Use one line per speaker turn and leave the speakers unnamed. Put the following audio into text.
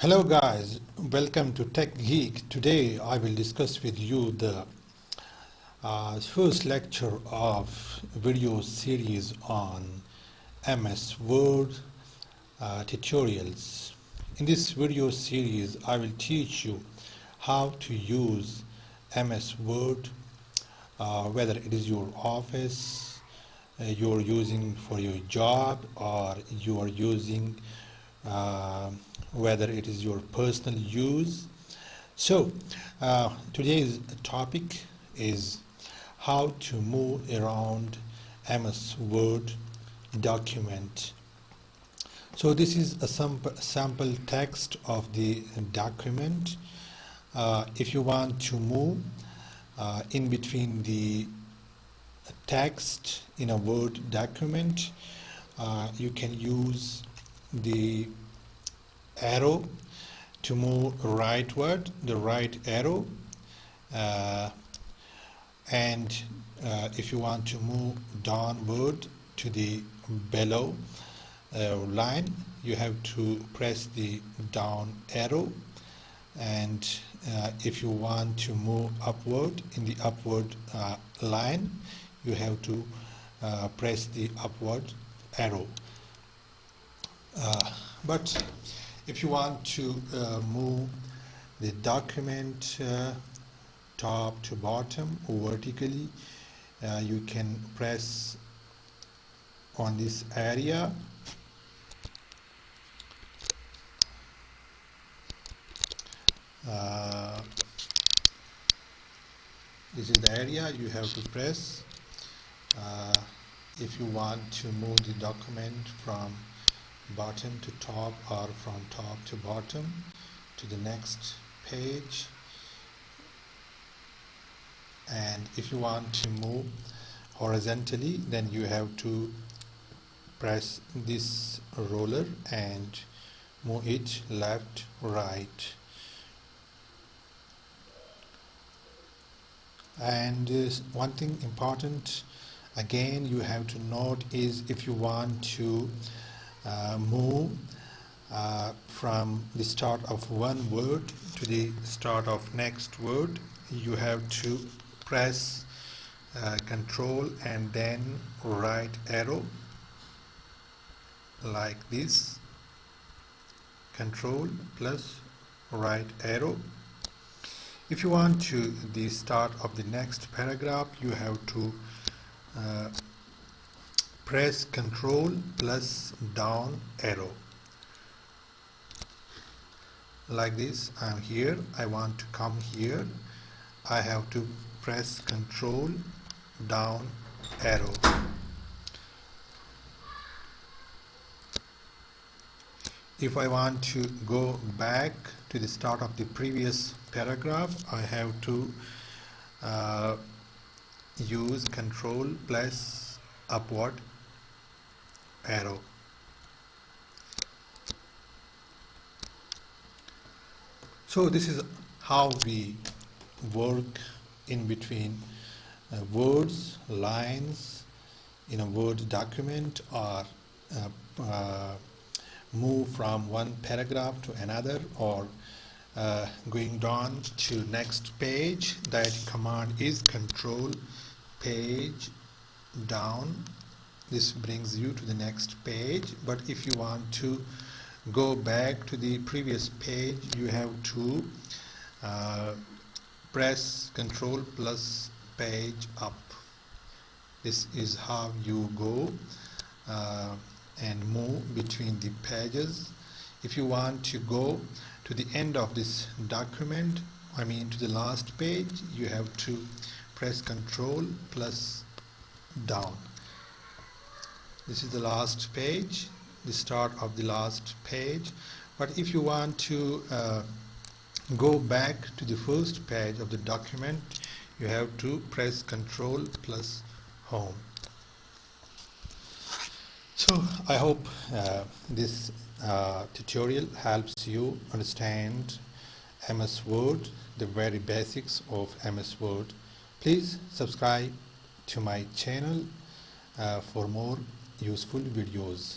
Hello guys, welcome to Tech Geek. Today I will discuss with you the first lecture of video series on MS Word tutorials. In this video series I will teach you how to use MS Word, whether it is your office, you're using for your job, or you are using uh, whether it is your personal use. So today's topic is how to move around MS Word document. So this is a sample text of the document. If you want to move in between the text in a Word document, you can use the arrow to move rightward, the right arrow, uh, and if you want to move downward to the below line, you have to press the down arrow, and if you want to move upward in the upward line, you have to press the upward arrow. But if you want to move the document top to bottom vertically, you can press on this area. This is the area you have to press if you want to move the document from bottom to top or from top to bottom to the next page. And if you want to move horizontally, then you have to press this roller and move it left, right. And one thing important again you have to note is if you want to move from the start of one word to the start of next word, you have to press control and then right arrow like this, control plus right arrow. If you want to the start of the next paragraph, you have to press control plus down arrow like this. I'm here, I want to come here, I have to press control down arrow. If I want to go back to the start of the previous paragraph, I have to use control plus upward arrow. So this is how we work in between words, lines in a Word document, or move from one paragraph to another, or going down to next page. That command is control page down. This brings you to the next page. But if you want to go back to the previous page, you have to press control plus page up. This is how you go and move between the pages. If you want to go to the end of this document, I mean to the last page, you have to press control plus down. This is the last page, the start of the last page. But if you want to go back to the first page of the document, you have to press control plus home. So I hope this tutorial helps you understand MS Word, the very basics of MS Word. Please subscribe to my channel for more useful videos.